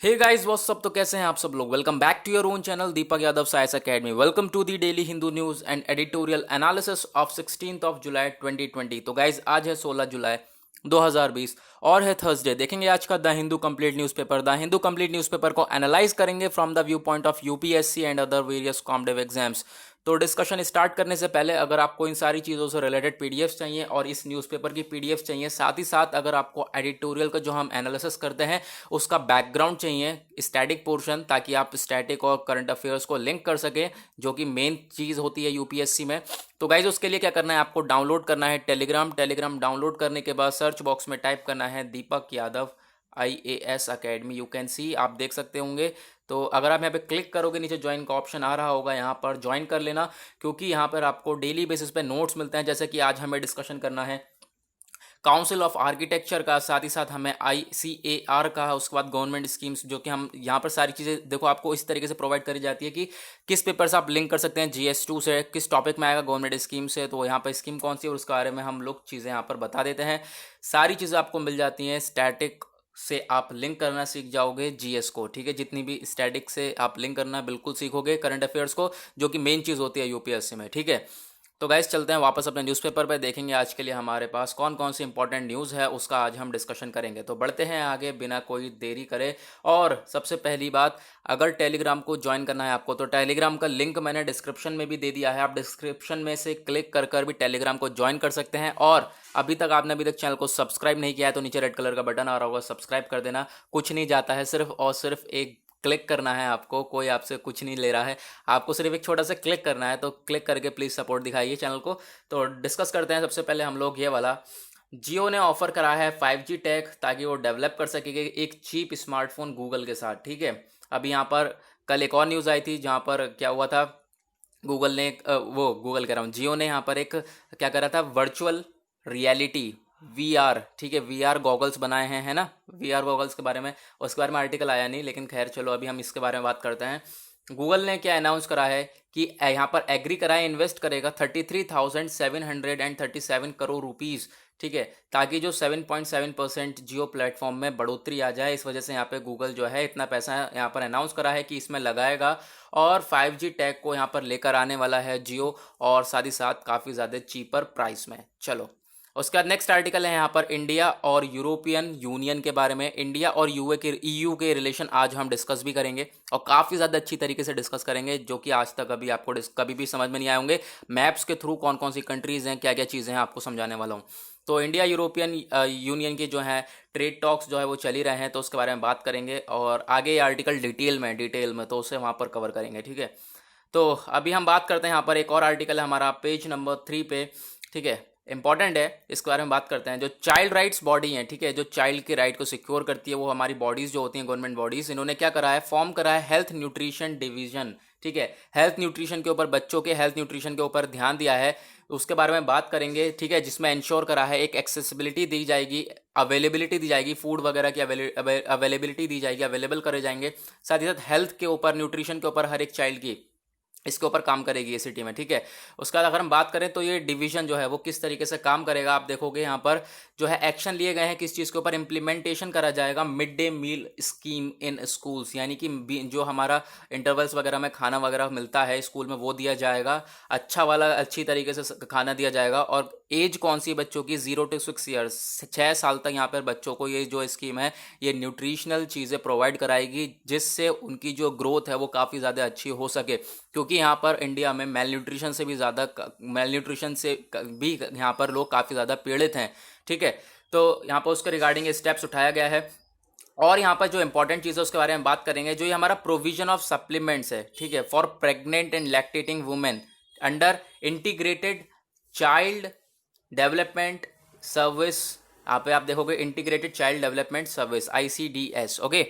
Hey guys what's up. तो कैसे हैं आप सब लोग। Welcome back to your own channel Deepak Yadav science academy. Welcome to the daily Hindu news and editorial analysis of 16th of July 2020। तो guys आज है 16 जुलाई 2020 और है थर्सडे। देखेंगे आज का the Hindu complete newspaper. The Hindu complete newspaper को एनालाइज करेंगे from the view point of UPSC and other various competitive exams. तो डिस्कशन स्टार्ट करने से पहले अगर आपको इन सारी चीज़ों से रिलेटेड पीडीएफ्स चाहिए और इस न्यूज़पेपर की पीडीएफ चाहिए, साथ ही साथ अगर आपको एडिटोरियल का जो हम एनालिसिस करते हैं उसका बैकग्राउंड चाहिए, स्टैटिक पोर्शन, ताकि आप स्टैटिक और करंट अफेयर्स को लिंक कर सकें जो कि मेन चीज़ होती है यूपीएससी में। तो गाइज उसके लिए क्या करना है, आपको डाउनलोड करना है टेलीग्राम डाउनलोड करने के बाद सर्च बॉक्स में टाइप करना है Deepak Yadav IAS academy. You can see, आप देख सकते होंगे। तो अगर आप यहाँ पे क्लिक करोगे नीचे ज्वाइन का ऑप्शन आ रहा होगा, यहाँ पर ज्वाइन कर लेना, क्योंकि यहाँ पर आपको डेली बेसिस पे नोट्स मिलते हैं। जैसे कि आज हमें डिस्कशन करना है काउंसिल ऑफ आर्किटेक्चर का, साथ ही साथ हमें ICAR का, उसके बाद गवर्नमेंट स्कीम्स, जो कि हम यहाँ पर सारी चीज़ें देखो आपको इस तरीके से प्रोवाइड करी जाती है कि किस पेपर से आप लिंक कर सकते हैं GS2 से, किस टॉपिक में आएगा गवर्नमेंट स्कीम से, तो यहाँ पर स्कीम कौन सी है और उसके बारे में हम लोग चीज़ें यहाँ पर बता देते हैं। सारी चीज़ें आपको मिल जाती हैं। स्टैटिक से आप लिंक करना सीख जाओगे GS को, ठीक है। जितनी भी स्टैटिक से आप लिंक करना बिल्कुल सीखोगे, करंट अफेयर्स को, जो कि मेन चीज़ होती है यूपीएससी में, ठीक है। तो गाइस चलते हैं वापस अपने न्यूज़पेपर पे, देखेंगे आज के लिए हमारे पास कौन कौन सी इंपॉर्टेंट न्यूज़ है, उसका आज हम डिस्कशन करेंगे। तो बढ़ते हैं आगे बिना कोई देरी करे। और सबसे पहली बात, अगर टेलीग्राम को ज्वाइन करना है आपको, तो टेलीग्राम का लिंक मैंने डिस्क्रिप्शन में भी दे दिया है। आप डिस्क्रिप्शन में से क्लिक कर कर भी टेलीग्राम को ज्वाइन कर सकते हैं। और अभी तक चैनल को सब्सक्राइब नहीं किया है तो नीचे रेड कलर का बटन आ रहा होगा, सब्सक्राइब कर देना। कुछ नहीं जाता है, सिर्फ और सिर्फ एक क्लिक करना है आपको, कोई आपसे कुछ नहीं ले रहा है, आपको सिर्फ एक छोटा सा क्लिक करना है। तो क्लिक करके प्लीज़ सपोर्ट दिखाइए चैनल को। तो डिस्कस करते हैं सबसे पहले हम लोग ये वाला। जियो ने ऑफर करा है 5G टेक, ताकि वो डेवलप कर सके एक चीप स्मार्टफोन गूगल के साथ, ठीक है। अभी यहाँ पर कल एक और न्यूज़ आई थी जहाँ पर क्या हुआ था, गूगल ने वो गूगल कह रहा हूँ, जियो ने यहाँ पर एक क्या करा था, वर्चुअल रियलिटी VR, ठीक है, VR गॉगल्स बनाए हैं, है ना। VR गॉगल्स के बारे में, उसके बारे में आर्टिकल आया नहीं, लेकिन खैर चलो अभी हम इसके बारे में बात करते हैं। गूगल ने क्या अनाउंस करा है कि यहाँ पर एग्री करा है, इन्वेस्ट करेगा 33,737 करोड़ रुपीज़, ठीक है, ताकि जो 7.7% जियो प्लेटफॉर्म में बढ़ोतरी आ जाए। इस वजह से यहाँ पे गूगल जो है इतना पैसा यहाँ पर अनाउंस करा है कि इसमें लगाएगा और 5G टैग को यहाँ पर लेकर आने वाला है जियो, और साथ ही साथ काफ़ी ज़्यादा चीपर प्राइस में। चलो उसके बाद नेक्स्ट आर्टिकल है यहाँ पर इंडिया और यूरोपियन यूनियन के बारे में। इंडिया और EU के रिलेशन आज हम डिस्कस भी करेंगे, और काफ़ी ज़्यादा अच्छी तरीके से डिस्कस करेंगे, जो कि आज तक अभी आपको कभी भी समझ में नहीं आए होंगे। मैप्स के थ्रू कौन कौन सी कंट्रीज़ हैं, क्या क्या चीज़ें हैं, आपको समझाने वाला हूँ। तो इंडिया यूरोपियन यूनियन की जो है ट्रेड टॉक्स जो है वो चल ही रहे हैं, तो उसके बारे में बात करेंगे, और आगे ये आर्टिकल डिटेल में तो उसे वहाँ पर कवर करेंगे, ठीक है। तो अभी हम बात करते हैं, यहाँ पर एक और आर्टिकल है हमारा पेज नंबर 3 पे, ठीक है, इंपॉर्टेंट है, इसके बारे में बात करते हैं। जो चाइल्ड राइट्स बॉडी है, ठीक है, जो चाइल्ड के राइट को सिक्योर करती है, वो हमारी बॉडीज़ जो होती हैं, गवर्नमेंट बॉडीज़, इन्होंने क्या करा है, फॉर्म करा है हेल्थ न्यूट्रिशन डिवीजन, ठीक है। हेल्थ न्यूट्रिशन के ऊपर, बच्चों के हेल्थ न्यूट्रिशन के ऊपर ध्यान दिया है, उसके बारे में बात करेंगे, ठीक है, जिसमें इंश्योर करा है एक एक्सेसिबिलिटी दी जाएगी, अवेलेबिलिटी दी जाएगी, फूड वगैरह की अवेलेबिलिटी दी जाएगी, अवेलेबल करे जाएंगे। साथ ही साथ हेल्थ के ऊपर, न्यूट्रिशन के ऊपर हर एक चाइल्ड की, इसके ऊपर काम करेगी ये सिटी में, ठीक है। उसके बाद अगर हम बात करें तो ये डिवीजन जो है वो किस तरीके से काम करेगा, आप देखोगे यहाँ पर जो है एक्शन लिए गए हैं, किस चीज़ के ऊपर इम्प्लीमेंटेशन करा जाएगा, mid day meal scheme in schools, यानी कि जो हमारा इंटरवल्स वगैरह में खाना वगैरह मिलता है स्कूल में, वो दिया जाएगा, अच्छा वाला अच्छी तरीके से खाना दिया जाएगा। और एज कौन सी बच्चों की, 0 to 6 ईयर्स, 6 साल तक यहाँ पर बच्चों को ये जो स्कीम है ये न्यूट्रिशनल चीज़ें प्रोवाइड कराएगी, जिससे उनकी जो ग्रोथ है वो काफ़ी ज़्यादा अच्छी हो सके, क्योंकि यहाँ पर इंडिया में मेल न्यूट्रिशन से भी ज़्यादा, भी यहाँ पर लोग काफ़ी ज़्यादा पीड़ित हैं, ठीक है। तो यहाँ पर उसके रिगार्डिंग स्टेप्स उठाया गया है। और यहाँ पर जो इंपॉर्टेंट चीज़ है उसके बारे में बात करेंगे, जो ये हमारा प्रोविजन ऑफ सप्लीमेंट्स है, ठीक है, for pregnant and lactating women under integrated child development service. यहाँ पे आप देखोगे integrated child development service, ICDS, okay,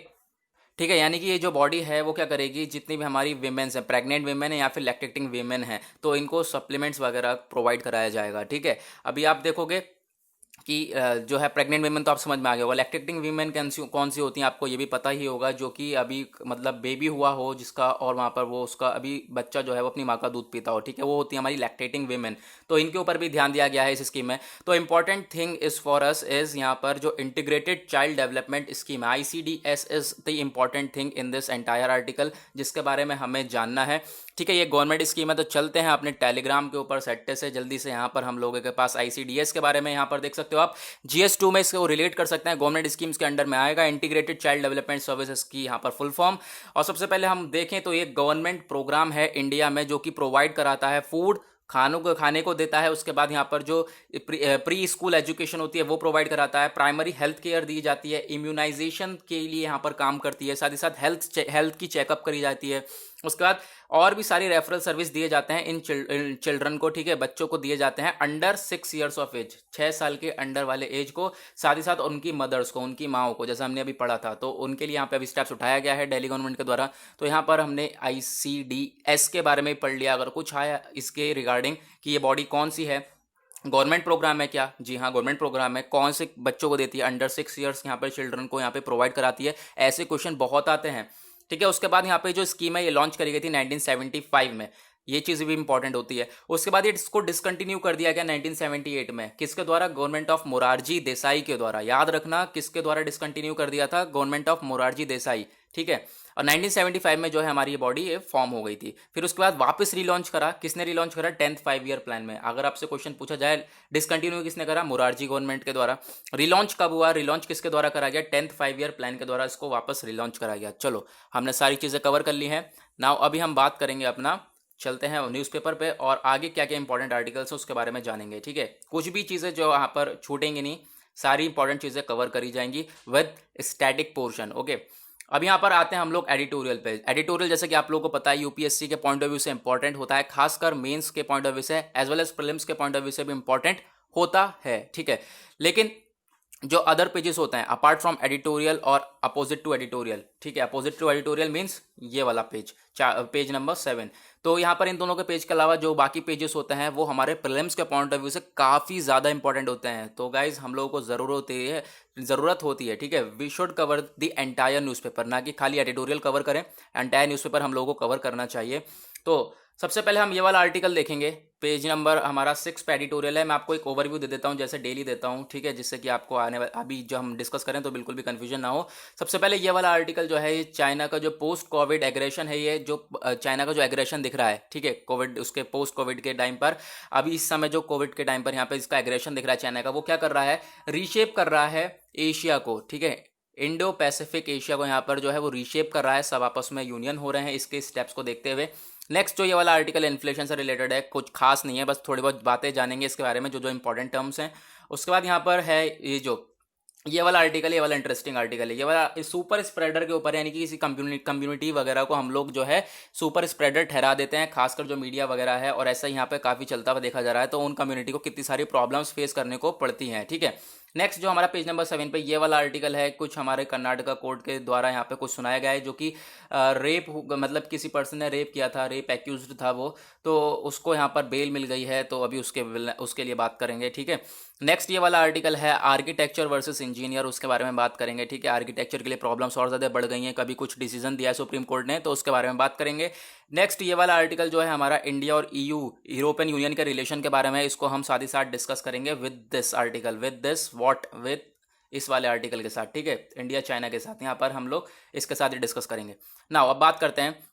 ठीक है। यानी कि ये जो बॉडी है वो क्या करेगी, जितनी भी हमारी वीमेंस हैं, प्रेग्नेंट वीमेन है या फिर लैक्टेटिंग वीमेन है, तो इनको सप्लीमेंट्स वगैरह प्रोवाइड कराया जाएगा, ठीक है। अभी आप देखोगे कि जो है प्रेग्नेंट वीमेन तो आप समझ में आ गया होगा। लैक्टेटिंग वीमेन कौन सी होती हैं आपको ये भी पता ही होगा, जो कि अभी मतलब बेबी हुआ हो जिसका, और वहाँ पर वो उसका अभी बच्चा जो है वो अपनी माँ का दूध पीता हो, ठीक है, वो होती है हमारी लैक्टेटिंग वीमेन। तो इनके ऊपर भी ध्यान दिया गया है इस स्कीम में। तो important thing is for us is यहाँ पर जो इंटीग्रेटेड चाइल्ड डेवलपमेंट स्कीम है, ICDS is the important thing in this entire article, जिसके बारे में हमें जानना है, ठीक है। ये गवर्नमेंट स्कीम है। तो चलते हैं अपने टेलीग्राम के ऊपर सट्टे से जल्दी से, यहाँ पर हम लोगों के पास ICDS के बारे में यहाँ पर देख सकते हो आप। GS2 में इसको रिलेट कर सकते हैं, गवर्नमेंट स्कीम्स के अंडर में आएगा, इंटीग्रेटेड चाइल्ड डेवलपमेंट सर्विसेज की यहाँ पर फुल फॉर्म। और सबसे पहले हम देखें तो ये गवर्नमेंट प्रोग्राम है इंडिया में, जो कि प्रोवाइड कराता है फूड, खाने को देता है। उसके बाद यहाँ पर जो प्री स्कूल एजुकेशन होती है वो प्रोवाइड कराता है, प्राइमरी हेल्थ केयर दी जाती है, इम्यूनाइजेशन के लिए यहाँ पर काम करती है, साथ ही साथ हेल्थ की चेकअप करी जाती है। उसके बाद और भी सारी रेफरल सर्विस दिए जाते हैं इन चिल्ड्रन को, ठीक है, बच्चों को दिए जाते हैं अंडर 6 ईयर्स ऑफ एज, 6 साल के अंडर वाले एज को, साथ ही साथ उनकी मदर्स को, उनकी माओ को, जैसा हमने अभी पढ़ा था, तो उनके लिए यहाँ पे अभी स्टेप्स उठाया गया है दिल्ली गवर्नमेंट के द्वारा। तो यहाँ पर हमने ICDS के बारे में पढ़ लिया। अगर कुछ आया इसके रिगार्डिंग कि ये बॉडी कौन सी है, गवर्नमेंट प्रोग्राम है क्या, जी हाँ गवर्नमेंट प्रोग्राम है, कौन से बच्चों को देती है, अंडर 6 ईयर्स यहाँ पर चिल्ड्रन को यहाँ पे प्रोवाइड कराती है, ऐसे क्वेश्चन बहुत आते हैं, ठीक है। उसके बाद यहाँ पे जो स्कीम है ये लॉन्च करी गई थी 1975 में, ये चीज़ भी इंपॉर्टेंट होती है। उसके बाद ये इसको डिसकंटिन्यू कर दिया गया 1978 में, किसके द्वारा, गवर्नमेंट ऑफ मोरारजी देसाई के द्वारा। याद रखना किसके द्वारा डिसकंटिन्यू कर दिया था, गवर्नमेंट ऑफ मोरारजी देसाई, ठीक है। और 1975 में जो है हमारी ये बॉडी ये फॉर्म हो गई थी। फिर उसके बाद वापस रिलॉन्च करा, किसने रिलॉन्च करा, 10th 5 ईयर प्लान में। अगर आपसे क्वेश्चन पूछा जाए डिसकंटिन्यू किसने करा, मोरारजी गवर्नमेंट के द्वारा। रिलॉन्च कब हुआ, रिलॉन्च किसके द्वारा करा गया, 10th 5 ईयर प्लान के द्वारा इसको वापस रिलॉन्च करा गया। चलो हमने सारी चीज़ें कवर कर ली हैं। नाउ अभी हम बात करेंगे अपना, चलते हैं न्यूज़पेपर पे और आगे क्या क्या इंपॉर्टेंट आर्टिकल्स है उसके बारे में जानेंगे, ठीक है। कुछ भी चीज़ें जो यहाँ पर छूटेंगी नहीं, सारी इंपॉर्टेंट चीज़ें कवर करी जाएंगी विद स्टैटिक पोर्शन, ओके। अब यहाँ पर आते हैं हम लोग एडिटोरियल पे। एडिटोरियल जैसे कि आप लोगों को पता है UPSC के पॉइंट ऑफ व्यू से इंपॉर्टेंट होता है, खासकर मेंस के पॉइंट ऑफ व्यू से एज वेल एज प्रीलिम्स के पॉइंट ऑफ व्यू से भी इंपॉर्टेंट होता है, ठीक है। लेकिन जो अदर पेजेस होते हैं अपार्ट फ्रॉम एडिटोरियल और अपोजिट टू एडिटोरियल, ठीक है, अपोजिट टू एडिटोरियल मींस ये वाला पेज, पेज नंबर 7। तो यहाँ पर इन दोनों के पेज के अलावा जो बाकी पेजेस होते हैं वो हमारे प्रीलिम्स के पॉइंट ऑफ व्यू से काफ़ी ज़्यादा इंपॉर्टेंट होते हैं। तो गाइज हम लोगों को ज़रूरत होती है, ठीक है, we should cover the entire newspaper, ना कि खाली एडिटोरियल कवर करें, एंटायर न्यूज़पेपर हम लोगों को कवर करना चाहिए। तो सबसे पहले हम ये वाला आर्टिकल देखेंगे, पेज नंबर हमारा 6 पे एडिटोरियल है। मैं आपको एक ओवरव्यू दे देता हूँ जैसे डेली देता हूँ, ठीक है, जिससे कि आपको अभी जो हम डिस्कस करें तो बिल्कुल भी कंफ्यूजन ना हो। सबसे पहले ये वाला आर्टिकल जो है ये चाइना का जो पोस्ट कोविड एग्रेशन है, ये जो चाइना का जो एग्रेशन दिख रहा है, ठीक है, कोविड उसके पोस्ट कोविड के टाइम पर, अभी इस समय जो कोविड के टाइम पर यहाँ पे इसका एग्रेशन दिख रहा है चाइना का, वो क्या कर रहा है, रीशेप कर रहा है एशिया को, ठीक है, इंडो पैसिफिक एशिया को यहाँ पर जो है वो रीशेप कर रहा है, सब आपस में यूनियन हो रहे हैं इसके स्टेप्स को देखते हुए। नेक्स्ट जो ये वाला आर्टिकल इन्फ्लेशन से रिलेटेड है, कुछ खास नहीं है, बस थोड़ी बहुत बातें जानेंगे इसके बारे में जो जो इंपॉर्टेंट टर्म्स हैं। उसके बाद यहाँ पर है ये वाला आर्टिकल, ये वाला इंटरेस्टिंग आर्टिकल है, ये वाला सुपर स्प्रेडर के ऊपर, यानी कि किसी कम्युनिटी वगैरह को हम लोग जो है सुपर स्प्रेडर ठहरा देते हैं, खासकर जो मीडिया वगैरह है, और ऐसा यहाँ पे काफ़ी चलता हुआ देखा जा रहा है। तो उन कम्युनिटी को कितनी सारी प्रॉब्लम्स फेस करने को पड़ती हैं, ठीक है। नेक्स्ट जो हमारा पेज नंबर 7 पे ये वाला आर्टिकल है, कुछ हमारे कर्नाटका कोर्ट के द्वारा यहाँ पे कुछ सुनाया गया है, जो कि रेप मतलब किसी पर्सन ने रेप किया था, रेप एक्यूज्ड था वो, तो उसको यहाँ पर बेल मिल गई है, तो अभी उसके लिए बात करेंगे, ठीक है। नेक्स्ट ये वाला आर्टिकल है आर्किटेक्चर वर्सेस इंजीनियर, उसके बारे में बात करेंगे, ठीक है। आर्किटेक्चर के लिए प्रॉब्लम्स और ज़्यादा बढ़ गई हैं, कभी कुछ डिसीजन दिया है सुप्रीम कोर्ट ने, तो उसके बारे में बात करेंगे। नेक्स्ट ये वाला आर्टिकल जो है हमारा इंडिया और यूरोपियन यूनियन के रिलेशन के बारे में, इसको हम साथ ही साथ डिस्कस करेंगे with this article, with this what with इस वाले आर्टिकल के साथ, ठीक है, इंडिया चाइना के साथ, यहाँ पर हम लोग इसके साथ ही डिस्कस करेंगे। नाउ अब बात करते हैं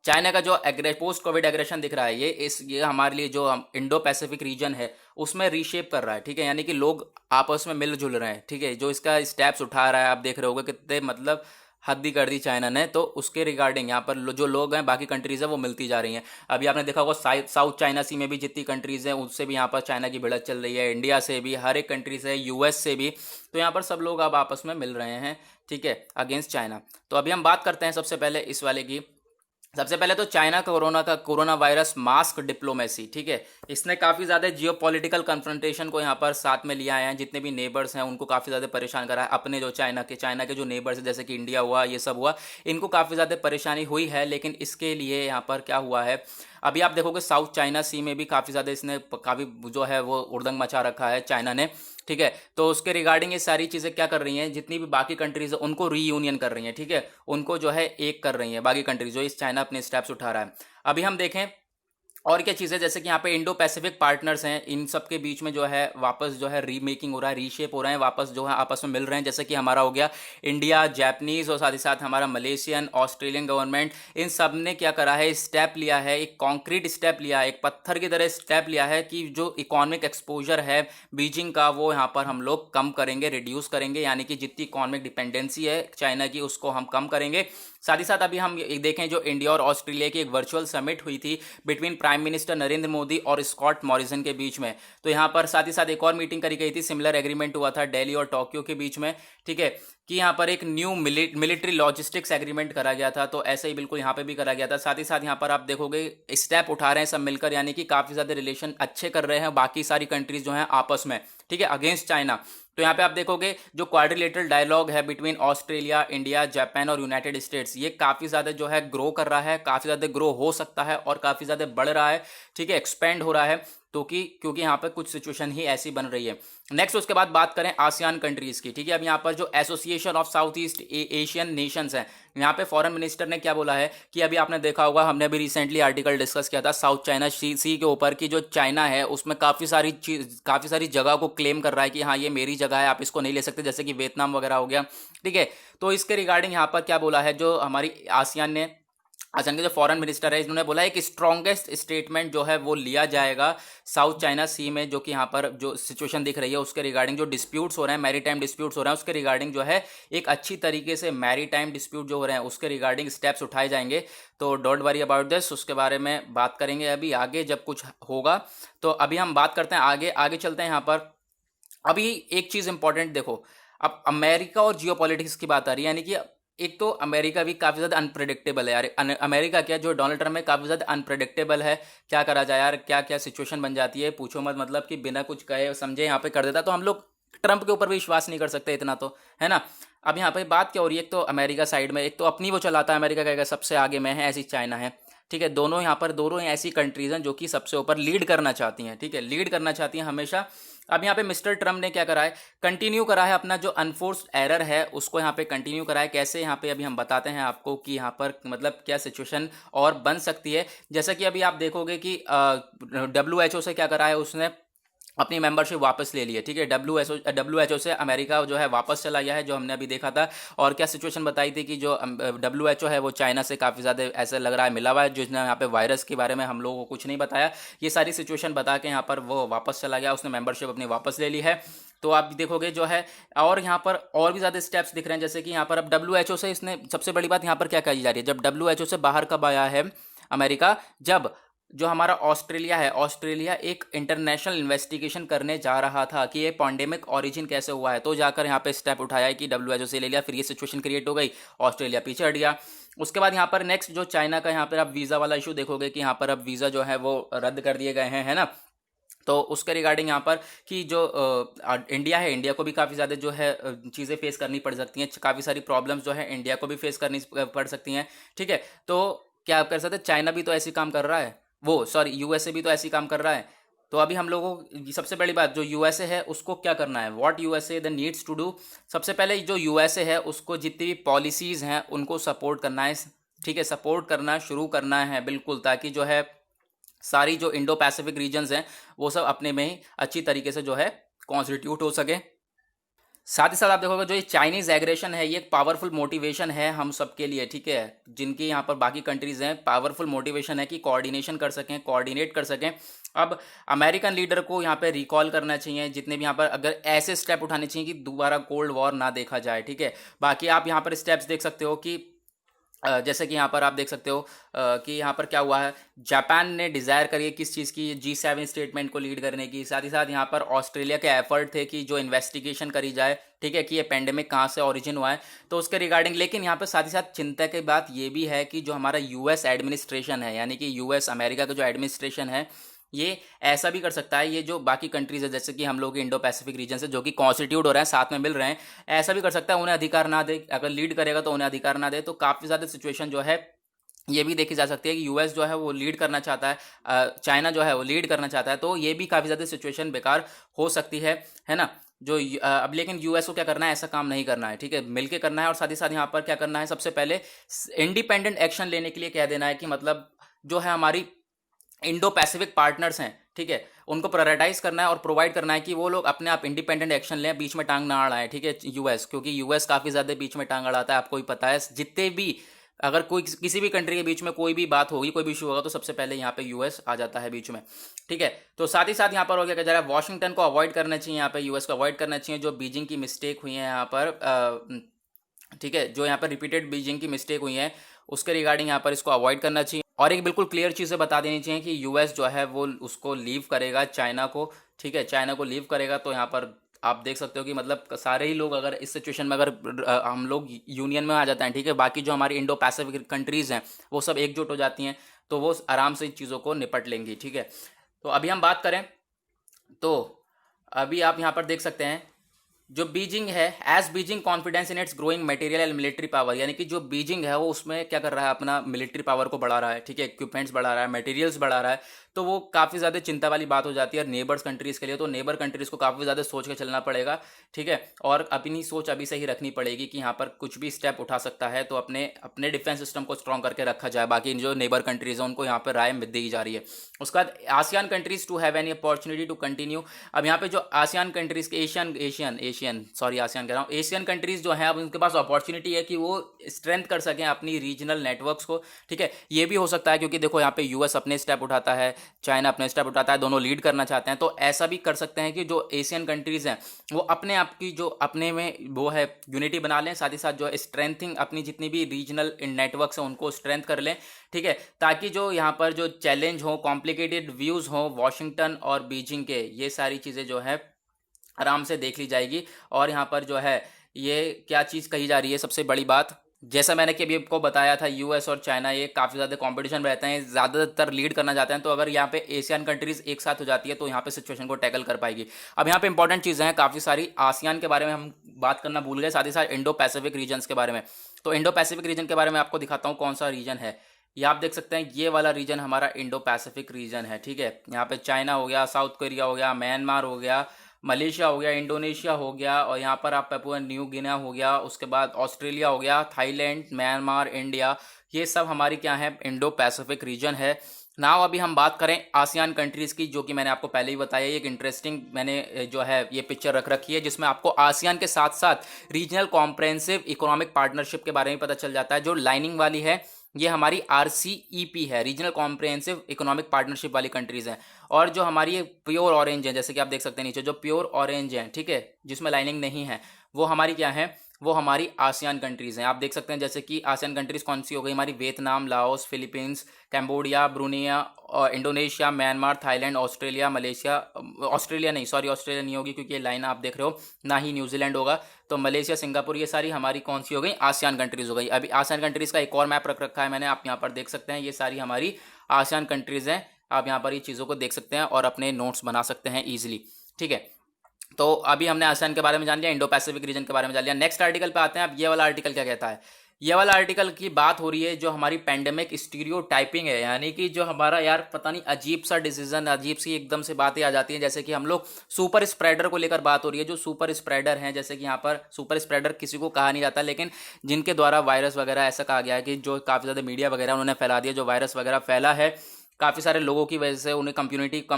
चाइना का जो पोस्ट कोविड एग्रेशन दिख रहा है, ये हमारे लिए जो इंडो पैसिफिक रीजन है उसमें रीशेप कर रहा है, ठीक है, यानी कि लोग आपस में मिलजुल रहे हैं, ठीक है। जो इसका स्टेप्स उठा रहा है, आप देख रहे होगे कितने मतलब हद ही कर दी चाइना ने, तो उसके रिगार्डिंग यहाँ पर जो लोग हैं बाकी कंट्रीज़ है वो मिलती जा रही हैं। अभी आपने देखा होगा साउथ चाइना सी में भी जितनी कंट्रीज़ हैं उससे भी यहाँ पर चाइना की भिड़त चल रही है, इंडिया से भी, हर एक कंट्री से, US से भी, तो यहाँ पर सब लोग अब आपस में मिल रहे हैं, ठीक है, अगेंस्ट चाइना। तो अभी हम बात करते हैं सबसे पहले इस वाले की। सबसे पहले तो China corona virus mask diplomacy, ठीक है, इसने काफ़ी ज़्यादा जियोपॉलिटिकल कन्फ्रंटेशन को यहाँ पर साथ में लिया है, जितने भी नेबर्स हैं उनको काफ़ी ज़्यादा परेशान करा है। अपने जो चाइना के जो नेबर्स हैं जैसे कि इंडिया हुआ, ये सब हुआ, इनको काफ़ी ज़्यादा परेशानी हुई है। लेकिन इसके लिए यहाँ पर क्या हुआ है, अभी आप देखोगे साउथ चाइना सी में भी काफ़ी ज़्यादा इसने काफ़ी जो है वो उड़दंग मचा रखा है चाइना ने। ठीक है। तो उसके रिगार्डिंग ये सारी चीज़ें क्या कर रही हैं, जितनी भी बाकी कंट्रीज है उनको रीयूनियन कर रही हैं, ठीक है, उनको जो है एक कर रही हैं बाकी कंट्रीज, जो इस चाइना अपने स्टेप्स उठा रहा है। अभी हम देखें और क्या चीज़ है, जैसे कि यहाँ पे इंडो पैसिफिक पार्टनर्स हैं, इन सब के बीच में जो है वापस जो है रीमेकिंग हो रहा है, रीशेप हो रहे हैं, वापस जो है आपस में मिल रहे हैं। जैसे कि हमारा हो गया इंडिया, जापानीज और साथ ही साथ हमारा मलेशियन, ऑस्ट्रेलियन गवर्नमेंट, इन सब ने क्या करा है, स्टेप लिया है, एक कॉन्क्रीट स्टेप लिया है, एक पत्थर की तरह स्टेप लिया है कि जो इकोनॉमिक एक्सपोजर है बीजिंग का वो यहाँ पर हम लोग कम करेंगे, रिड्यूस करेंगे, यानी कि जितनी इकोनॉमिक डिपेंडेंसी है चाइना की उसको हम कम करेंगे। साथ ही साथ अभी हम देखें जो इंडिया और ऑस्ट्रेलिया की एक वर्चुअल समिट हुई थी between prime minister Narendra Modi और स्कॉट मॉरिसन के बीच में, तो यहाँ पर साथ ही साथ एक और मीटिंग करी गई थी, सिमिलर एग्रीमेंट हुआ था दिल्ली और टोक्यो के बीच में, ठीक है, कि यहाँ पर एक न्यू मिलिट्री लॉजिस्टिक्स एग्रीमेंट करा गया था। तो ऐसे ही बिल्कुल यहाँ पे भी करा गया था। साथ ही साथ यहाँ पर आप देखोगे स्टेप उठा रहे हैं सब मिलकर, यानी कि काफ़ी ज़्यादा रिलेशन अच्छे कर रहे हैं बाकी सारी कंट्रीज जो हैं आपस में, ठीक है, अगेंस्ट चाइना। तो यहाँ पे आप देखोगे जो क्वाड्रिलेटरल डायलॉग है बिटवीन ऑस्ट्रेलिया, इंडिया, जापान और यूनाइटेड स्टेट्स, ये काफ़ी ज़्यादा जो है ग्रो कर रहा है, काफ़ी ज़्यादा ग्रो हो सकता है और काफ़ी ज़्यादा बढ़ रहा है, ठीक है, एक्सपेंड हो रहा है, तो क्योंकि यहाँ पर कुछ सिचुएशन ही ऐसी बन रही है। नेक्स्ट उसके बाद बात करें आसियान कंट्रीज़ की, ठीक है। अब यहाँ पर जो association of south east Asian Nations हैं, यहाँ पे फॉरेन मिनिस्टर ने क्या बोला है कि अभी आपने देखा होगा, हमने अभी रिसेंटली आर्टिकल डिस्कस किया था साउथ चाइना सी के ऊपर, कि जो चाइना है उसमें काफ़ी सारी जगह को क्लेम कर रहा है कि हाँ ये मेरी जगह है, आप इसको नहीं ले सकते, जैसे कि वियतनाम वगैरह हो गया, ठीक है। तो इसके रिगार्डिंग यहाँ पर क्या बोला है जो हमारी आसियान के जो फॉरेन मिनिस्टर है, इन्होंने बोला है कि स्ट्रॉन्गेस्ट स्टेटमेंट जो है वो लिया जाएगा साउथ चाइना सी में, जो कि यहाँ पर जो सिचुएशन दिख रही है उसके रिगार्डिंग, जो डिस्प्यूट्स हो रहे हैं, मैरीटाइम डिस्प्यूट्स हो रहे हैं, उसके रिगार्डिंग जो है एक अच्छी तरीके से मैरीटाइम डिस्प्यूट जो हो रहे हैं उसके रिगार्डिंग स्टेप्स उठाए जाएंगे। तो डोंट वरी अबाउट दिस, उसके बारे में बात करेंगे अभी आगे जब कुछ होगा। तो अभी हम बात करते हैं आगे आगे चलते हैं यहाँ पर। अभी एक चीज़ इंपॉर्टेंट देखो, अब अमेरिका और जियो पॉलिटिक्स की बात आ रही है, यानी कि एक तो अमेरिका भी काफ़ी ज़्यादा अनप्रेडिक्टेबल है यार। अमेरिका क्या, जो डोनाल्ड ट्रम्प है, काफ़ी ज़्यादा अनप्रेडिक्टेबल है। क्या करा जाए यार, क्या क्या सिचुएशन बन जाती है पूछो मत, मतलब कि बिना कुछ कहे समझे यहाँ पे कर देता। तो हम लोग ट्रंप के ऊपर भी विश्वास नहीं कर सकते इतना, तो है ना। अब यहाँ पे बात क्या हो रही है, एक तो अमेरिका साइड में, एक तो अपनी वो चलाता है, अमेरिका कहेगा सबसे आगे मैं है, ऐसी चाइना है, ठीक है। दोनों यहाँ पर दोनों ऐसी कंट्रीज हैं जो कि सबसे ऊपर लीड करना चाहती हैं, ठीक है, लीड करना चाहती हैं हमेशा। अब यहाँ पे मिस्टर ट्रम्प ने क्या करा है, कंटिन्यू करा है अपना जो अनफोर्स्ड एरर है उसको यहाँ पे कंटिन्यू करा है। कैसे, यहाँ पे अभी हम बताते हैं आपको कि यहाँ पर मतलब क्या सिचुएशन और बन सकती है। जैसा कि अभी आप देखोगे कि WHO से क्या करा है, उसने अपनी मेंबरशिप वापस ले ली है, ठीक है। WHO से अमेरिका जो है वापस चला गया है, जो हमने अभी देखा था। और क्या सिचुएशन बताई थी कि जो WHO है वो चाइना से काफ़ी ज़्यादा ऐसा लग रहा है मिला हुआ है, जिसने यहाँ पे वायरस के बारे में हम लोगों को कुछ नहीं बताया। ये सारी सिचुएशन बता के यहाँ पर वो वापस चला गया, उसने मेंबरशिप अपनी वापस ले ली है। तो आप देखोगे जो है, और यहाँ पर और भी ज़्यादा स्टेप्स दिख रहे हैं, जैसे कि यहाँ पर अब WHO से इसने, सबसे बड़ी बात यहाँ पर क्या कही जा रही है, जब WHO से बाहर कब आया है अमेरिका, जब जो हमारा ऑस्ट्रेलिया है, ऑस्ट्रेलिया एक इंटरनेशनल इन्वेस्टिगेशन करने जा रहा था कि ये पैंडेमिक ओरिजिन कैसे हुआ है, तो जाकर यहाँ पे स्टेप उठाया है कि WHO से ले लिया, फिर ये सिचुएशन क्रिएट हो गई, ऑस्ट्रेलिया पीछे हट गया। उसके बाद यहाँ पर नेक्स्ट जो चाइना का, यहाँ पर आप वीज़ा वाला इशू देखोगे कि यहाँ पर अब वीज़ा जो है वो रद्द कर दिए गए हैं, है ना। तो उसके रिगार्डिंग यहाँ पर कि जो इंडिया है, इंडिया को भी काफ़ी ज़्यादा जो है चीज़ें फेस करनी पड़ सकती हैं, काफ़ी सारी प्रॉब्लम्स जो है इंडिया को भी फेस करनी पड़ सकती हैं, ठीक है। तो क्या आप कर सकते हैं, चाइना भी तो ऐसी काम कर रहा है, वो सॉरी यूएसए भी तो ऐसी काम कर रहा है। तो अभी हम लोगों को सबसे बड़ी बात, जो यूएसए है उसको क्या करना है, what USA the needs to do, सबसे पहले जो यूएसए है उसको जितनी भी पॉलिसीज़ हैं उनको सपोर्ट करना है, ठीक है, सपोर्ट करना शुरू करना है बिल्कुल, ताकि जो है सारी जो इंडो पैसिफिक रीजन्स हैं वो सब अपने में ही अच्छी तरीके से जो है कॉन्स्टिट्यूट हो सके। साथ ही साथ आप देखोगे जो ये चाइनीज़ एग्रेशन है, ये एक पावरफुल मोटिवेशन है हम सबके लिए, ठीक है, जिनकी यहाँ पर बाकी कंट्रीज़ हैं, पावरफुल मोटिवेशन है कि कोऑर्डिनेशन कर सकें, कोऑर्डिनेट कर सकें। अब अमेरिकन लीडर को यहाँ पे रिकॉल करना चाहिए, जितने भी यहाँ पर अगर ऐसे स्टेप उठाने चाहिए कि दोबारा कोल्ड वॉर ना देखा जाए, ठीक है। बाकी आप यहाँ पर स्टेप्स देख सकते हो कि जैसे कि यहाँ पर आप देख सकते हो कि यहाँ पर क्या हुआ है, जापान ने डिज़ायर करी है किस चीज़ की, G7 स्टेटमेंट को लीड करने की। साथ ही साथ यहाँ पर ऑस्ट्रेलिया के एफर्ट थे कि जो इन्वेस्टिगेशन करी जाए, ठीक है, कि ये पेंडेमिक कहाँ से ओरिजिन हुआ है, तो उसके रिगार्डिंग। लेकिन यहाँ पर साथ ही साथ चिंता की बात ये भी है कि जो हमारा US एडमिनिस्ट्रेशन है, यानी कि US अमेरिका का जो एडमिनिस्ट्रेशन है, ये ऐसा भी कर सकता है, ये जो बाकी कंट्रीज है जैसे कि हम लोग इंडो पैसिफिक रीजन से जो कि कॉन्स्टिट्यूट हो रहे हैं, साथ में मिल रहे हैं, ऐसा भी कर सकता है उन्हें अधिकार ना दे, अगर लीड करेगा तो उन्हें अधिकार ना दे। तो काफ़ी ज़्यादा सिचुएशन जो है ये भी देखी जा सकती है कि US जो है वो लीड करना चाहता है, चाइना जो है वो लीड करना चाहता है, तो ये भी काफ़ी ज़्यादा सिचुएशन बेकार हो सकती है ना। अब लेकिन यूएस को क्या करना है, ऐसा काम नहीं करना है, ठीक है, मिलके करना है। और साथ ही साथ यहाँ पर क्या करना है, सबसे पहले इंडिपेंडेंट एक्शन लेने के लिए कह देना है कि मतलब जो है हमारी इंडो पैसिफिक पार्टनर्स हैं, ठीक है, उनको प्रायोरिटाइज करना है और प्रोवाइड करना है कि वो लोग अपने आप इंडिपेंडेंट एक्शन लें, बीच में टांग ना अड़ाएं, ठीक है, यूएस, क्योंकि यूएस काफ़ी ज़्यादा बीच में टांग अड़ाता है, आपको भी पता है। जितने भी अगर कोई किसी भी कंट्री के बीच में कोई भी बात होगी, कोई भी इशू होगा, तो सबसे पहले यहाँ पे यूएस आ जाता है बीच में, ठीक है। तो साथ ही साथ यहाँ पर हो गया, जा रहा है वॉशिंगटन को अवॉइड करना चाहिए, यहाँ पे यूएस को अवॉइड करना चाहिए। जो बीजिंग की मिस्टेक हुई है यहाँ पर, ठीक है, जो यहाँ पर रिपीटेड बीजिंग की मिस्टेक हुई है, उसके रिगार्डिंग यहाँ पर इसको अवॉइड करना चाहिए। और एक बिल्कुल क्लियर चीज़ें बता देनी चाहिए कि यूएस जो है वो उसको लीव करेगा चाइना को, ठीक है, चाइना को लीव करेगा। तो यहाँ पर आप देख सकते हो कि मतलब सारे ही लोग अगर इस सिचुएशन में, अगर हम लोग यूनियन में आ जाते हैं, ठीक है, बाकी जो हमारी इंडो पैसिफिक कंट्रीज़ हैं वो सब एकजुट हो जाती हैं, तो वो आराम से इन चीज़ों को निपट लेंगी, ठीक है। तो अभी हम बात करें तो अभी आप यहाँ पर देख सकते हैं जो बीजिंग है, as Beijing confidence in its growing material and military power, यानी कि जो बीजिंग है वो उसमें क्या कर रहा है, अपना मिलिट्री पावर को बढ़ा रहा है, ठीक है, इक्विपमेंट्स बढ़ा रहा है, मटेरियल्स बढ़ा रहा है। तो वो काफ़ी ज़्यादा चिंता वाली बात हो जाती है नेबर्स कंट्रीज़ के लिए। तो नेबर कंट्रीज़ को काफ़ी ज़्यादा सोच के चलना पड़ेगा, ठीक है, और अपनी सोच अभी से ही रखनी पड़ेगी कि यहाँ पर कुछ भी स्टेप उठा सकता है, तो अपने अपने डिफेंस सिस्टम को स्ट्रॉन्ग करके रखा जाए। बाकी जो नेबर कंट्रीज़ हैं उनको यहाँ पर राय दी जा रही है। उसके बाद ASEAN countries to have any opportunity to continue. अब यहाँ पे जो आसियान कंट्रीज़ के आसियान कह रहा हूँ, एशियन कंट्रीज़ जो हैं, अब उनके पास अपॉर्चुनिटी है कि वो स्ट्रेंथ कर सकें अपनी रीजनल नेटवर्क्स को, ठीक है। ये भी हो सकता है क्योंकि देखो यहाँ पे यूएस अपने स्टेप उठाता है, चाइना अपने स्टेप उठाता है, दोनों लीड करना चाहते हैं। तो ऐसा भी कर सकते हैं कि जो एशियन कंट्रीज़ हैं वो अपने आप की जो अपने में वो है यूनिटी बना लें, साथ ही साथ जो स्ट्रेंथिंग अपनी जितनी भी रीजनल नेटवर्क्स हैं उनको स्ट्रेंथ कर लें, ठीक है, ताकि जो यहाँ पर जो चैलेंज हो, कॉम्प्लिकेटेड व्यूज़ हो वॉशिंगटन और बीजिंग के, ये सारी चीज़ें जो है आराम से देख ली जाएगी। और यहाँ पर जो है ये क्या चीज़ कही जा रही है, सबसे बड़ी बात, जैसा मैंने कि अभी आपको बताया था, यूएस और चाइना ये काफ़ी ज़्यादा कंपटीशन रहते हैं, ज़्यादातर लीड करना चाहते हैं। तो अगर यहाँ पे एशियन कंट्रीज़ एक साथ हो जाती है तो यहाँ पे सिचुएशन को टैकल कर पाएगी। अब यहाँ पे इंपॉर्टेंट चीज़ें हैं काफ़ी सारी, आसियान के बारे में हम बात करना भूल गए, साथ ही साथ इंडो पैसिफिक रीजन्स के बारे में। तो इंडो पैसिफिक रीजन के बारे में आपको दिखाता हूँ कौन सा रीजन है। ये आप देख सकते हैं, ये वाला रीजन हमारा इंडो पैसिफिक रीजन है, ठीक है। यहाँ पे चाइना हो गया, साउथ कोरिया हो गया, म्यांमार हो गया, मलेशिया हो गया, इंडोनेशिया हो गया, और यहाँ पर आप पेपुआ न्यू गिनिया हो गया, उसके बाद ऑस्ट्रेलिया हो गया, थाईलैंड, म्यांमार, इंडिया, ये सब हमारी क्या है, इंडो पैसिफिक रीजन है। नाउ अभी हम बात करें आसियान कंट्रीज़ की, जो कि मैंने आपको पहले ही बताया। एक इंटरेस्टिंग मैंने जो है ये पिक्चर रख रखी है जिसमें आपको आसियान के साथ साथ रीजनल कॉम्प्रहेंसिव इकोनॉमिक पार्टनरशिप के बारे में पता चल जाता है। जो लाइनिंग वाली है ये हमारी RCEP है, रीजनल कॉम्प्रहेंसिव इकोनॉमिक पार्टनरशिप वाली कंट्रीज़ हैं। और जो हमारी ये प्योर ऑरेंज है, जैसे कि आप देख सकते हैं नीचे जो प्योर ऑरेंज है, ठीक है, जिसमें लाइनिंग नहीं है, वो हमारी क्या है, वो हमारी आसियान कंट्रीज़ हैं। आप देख सकते हैं जैसे कि आसियान कंट्रीज़ कौन सी हो गई हमारी, Vietnam, Laos, Philippines, Cambodia, Brunei, Indonesia, Myanmar, Thailand, Australia, Malaysia, Australia नहीं, सॉरी ऑस्ट्रेलिया नहीं होगी क्योंकि ये लाइन आप देख रहे हो, ना ही न्यूजीलैंड होगा। तो मलेशिया, सिंगापुर, ये सारी हमारी कौन सी हो गई, आसियान कंट्रीज़ हो गई। अभी आसियान कंट्रीज़ का एक और मैप रख रखा है मैंने, आप यहाँ पर देख सकते हैं, ये सारी हमारी आसियान कंट्रीज़ हैं। आप यहाँ पर ये चीज़ों को देख सकते हैं और अपने नोट्स बना सकते हैं ईजिली, ठीक है। तो अभी हमने आसियान के बारे में जान लिया, इंडो पैसिफिक रीजन के बारे में जान लिया। नेक्स्ट आर्टिकल पे आते हैं। अब ये वाला आर्टिकल क्या कहता है, ये वाला आर्टिकल की बात हो रही है जो हमारी पेंडेमिक स्टीरियोटाइपिंग है, यानी कि जो हमारा यार पता नहीं अजीब सा डिसीजन, अजीब सी एकदम से बातें आ जाती हैं। जैसे कि हम लोग सुपर स्प्रेडर को लेकर बात हो रही है, जो सुपर स्प्रेडर हैं, जैसे कि यहाँ पर सुपर स्प्रेडर किसी को कहा नहीं जाता, लेकिन जिनके द्वारा वायरस वगैरह ऐसा कहा गया है कि जो काफ़ी ज़्यादा मीडिया वगैरह उन्होंने फैला दिया, जो वायरस वगैरह फैला है काफ़ी सारे लोगों की वजह से, उन्हें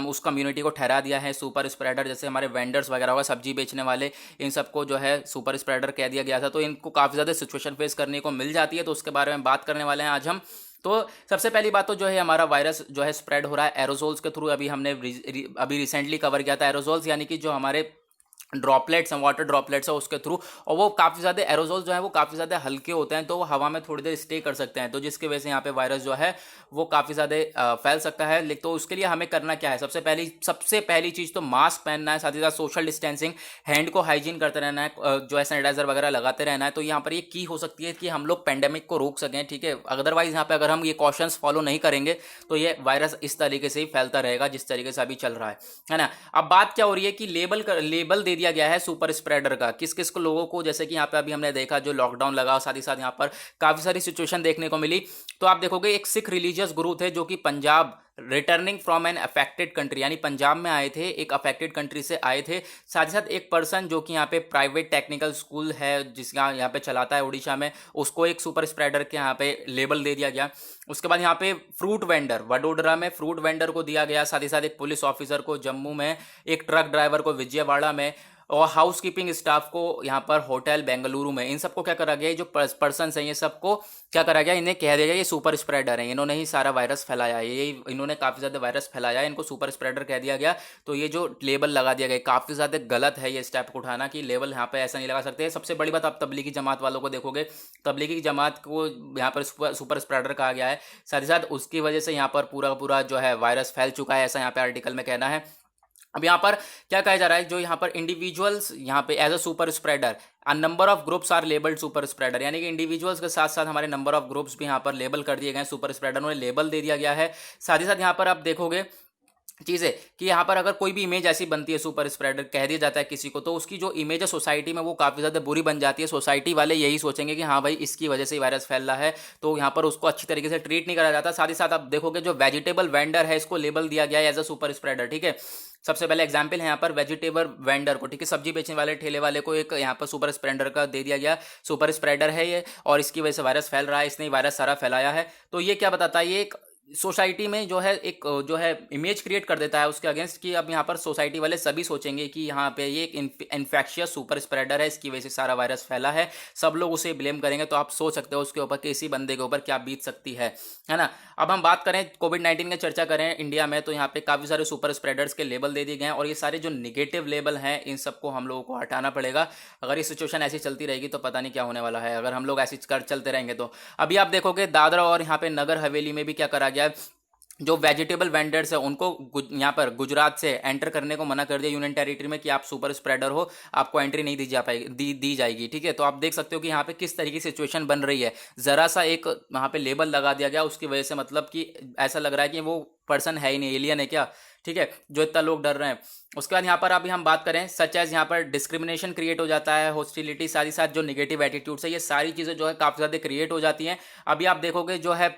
उस कम्युनिटी को ठहरा दिया है सुपर स्प्रेडर। जैसे हमारे वेंडर्स वगैरह होगा, सब्जी बेचने वाले, इन सबको जो है सुपर स्प्रेडर कह दिया गया था। तो इनको काफ़ी ज़्यादा सिचुएशन फेस करने को मिल जाती है, तो उसके बारे में बात करने वाले हैं आज हम। तो सबसे पहली बात तो जो है हमारा वायरस जो है स्प्रेड हो रहा है एरोजोल्स के थ्रू। अभी हमने अभी रिसेंटली कवर किया था एरोजोल्स, यानी कि जो हमारे ड्रॉपलेट्स हैं, वाटर ड्रॉपलेट्स है उसके थ्रू, और वो काफ़ी ज़्यादा एरोजोल्स जो है वो काफ़ी ज़्यादा हल्के होते हैं, तो वो हवा में थोड़ी देर स्टे कर सकते हैं, तो जिसकी वजह से यहाँ पे वायरस जो है वो काफ़ी ज़्यादा फैल सकता है। लेकिन तो उसके लिए हमें करना क्या है, सबसे पहली चीज़ तो मास्क पहनना है, साथ ही साथ सोशल डिस्टेंसिंग, हैंड को हाइजीन करते रहना है, जो है सैनिटाइजर वगैरह लगाते रहना है। तो यहाँ पर ये की हो सकती है कि हम लोग पेंडेमिक को रोक सकें, ठीक है। अदरवाइज यहाँ पे अगर हम ये कॉशंस फॉलो नहीं करेंगे तो ये वायरस इस तरीके से ही फैलता रहेगा जिस तरीके से अभी चल रहा है ना। अब बात क्या हो रही है कि लेबल दे दिया गया है सुपर स्प्रेडर का, किस किस को लोगों को, जैसे कि यहाँ पे अभी हमने देखा जो लॉकडाउन लगा, साथ ही साथ यहाँ पर काफ़ी सारी सिचुएशन देखने को मिली। तो आप देखोगे एक सिख रिलीजियस गुरु थे जो कि Punjab returning from an affected country, यानी पंजाब में आए थे, एक अफेक्टेड कंट्री से आए थे। साथ ही साथ एक पर्सन जो कि यहाँ पे प्राइवेट टेक्निकल स्कूल है जिसका यहाँ पे चलाता है उड़ीसा में, उसको एक सुपर स्प्रेडर के यहाँ पे लेबल दे दिया गया। उसके बाद यहाँ पे फ्रूट वेंडर, वडोदरा में फ्रूट वेंडर को दिया गया। साथ ही साथ एक पुलिस ऑफिसर को जम्मू में, एक ट्रक ड्राइवर को विजयवाड़ा में, और हाउस कीपिंग स्टाफ को यहाँ पर होटल बेंगलुरु में। इन सबको क्या करा गया, ये जो पर्सन हैं ये सबको क्या करा गया, इन्हें कह दिया गया ये सुपर स्प्रेडर है, इन्होंने ही सारा वायरस फैलाया है, ये इन्होंने काफ़ी ज़्यादा वायरस फैलाया है, इनको सुपर स्प्रेडर कह दिया गया। तो ये जो लेबल लगा दिया गया काफ़ी ज़्यादा गलत है ये स्टेप उठाना कि लेबल यहाँ पे ऐसा नहीं लगा सकते। सबसे बड़ी बात, आप तबलीगी जमात वालों को देखोगे, तबलीगी जमात को यहाँ पर सुपर स्प्रेडर कहा गया है। साथ ही साथ उसकी वजह से यहाँ पर पूरा पूरा जो है वायरस फैल चुका है, ऐसा यहाँ पे आर्टिकल में कहना है। अब यहाँ पर क्या कहा जा रहा है, जो यहाँ पर इंडिविजुअल्स यहाँ पे as a super spreader, a number of groups are labelled super spreader, यानी कि इंडिविजुअल्स के साथ साथ हमारे नंबर ऑफ ग्रुप्स भी यहाँ पर लेबल कर दिए गए हैं, सुपर स्प्रेडर उन्हें लेबल दे दिया गया है। साथ ही साथ यहाँ पर आप देखोगे चीज़ है कि यहाँ पर अगर कोई भी इमेज ऐसी बनती है, सुपर स्प्रेडर कह दिया जाता है किसी को, तो उसकी जो इमेज है सोसाइटी में वो काफ़ी ज़्यादा बुरी बन जाती है। सोसाइटी वाले यही सोचेंगे कि हाँ भाई इसकी वजह से ही वायरस फैल रहा है, तो यहाँ पर उसको अच्छी तरीके से ट्रीट नहीं करा जाता। साथ ही साथ आप देखोगे जो वेजिटेबल वेंडर है इसको लेबल दिया गया है एज अ सुपर स्प्रेडर, ठीक है। सबसे पहले एग्जाम्पल है यहाँ पर वेजिटेबल वेंडर को, ठीक है, सब्जी बेचने वाले ठेले वाले को एक यहाँ पर सुपर स्प्रेडर का दे दिया गया, सुपर स्प्रेडर है ये और इसकी वजह से वायरस फैल रहा है, इसने वायरस सारा फैलाया है। तो ये क्या बताता है, ये एक सोसाइटी में जो है एक जो है इमेज क्रिएट कर देता है उसके अगेंस्ट कि अब यहाँ पर सोसाइटी वाले सभी सोचेंगे कि यहाँ पे ये एक इन्फेक्शियस सुपर स्प्रेडर है, इसकी वजह से सारा वायरस फैला है, सब लोग उसे ब्लेम करेंगे। तो आप सोच सकते हो उसके ऊपर कि इसी बंदे के ऊपर क्या बीत सकती है ना। अब हम बात करें कोविड-19 की चर्चा करें इंडिया में, तो यहाँ पे काफ़ी सारे सुपर स्प्रेडर्स के लेबल दे दिए गए हैं और ये सारे जो निगेटिव लेबल हैं इन सबको हम लोगों को हटाना पड़ेगा। अगर ये सिचुएशन ऐसी चलती रहेगी तो पता नहीं क्या होने वाला है, अगर हम लोग ऐसी कर चलते रहेंगे तो। अभी आप देखोगे दादरा और यहाँ पे नगर हवेली में भी क्या करा गया है, जो वेजिटेबल वेंडर्स है उनको यहाँ पर गुजरात से एंटर करने को मना कर दिया यूनियन टेरिटरी में कि आप सुपर स्प्रेडर हो, आपको एंट्री नहीं दी जाएगी, ठीक है। तो आप देख सकते हो कि यहाँ पे किस तरीके की सिचुएशन बन रही है। जरा सा एक वहाँ पे लेबल लगा दिया गया, उसकी वजह से मतलब कि ऐसा लग रहा है कि वो पर्सन है ही नहीं, एलियन है क्या, ठीक है, जो इतना लोग डर रहे हैं। उसके बाद यहाँ पर अभी हम बात करें सच एज यहाँ पर डिस्क्रिमिनेशन क्रिएट हो जाता है, हॉस्टिलिटी, साथ ही साथ जो निगेटिव एटीट्यूड्स है, ये सारी चीज़ें जो है काफ़ी ज़्यादा क्रिएट हो जाती हैं। अभी आप देखोगे जो है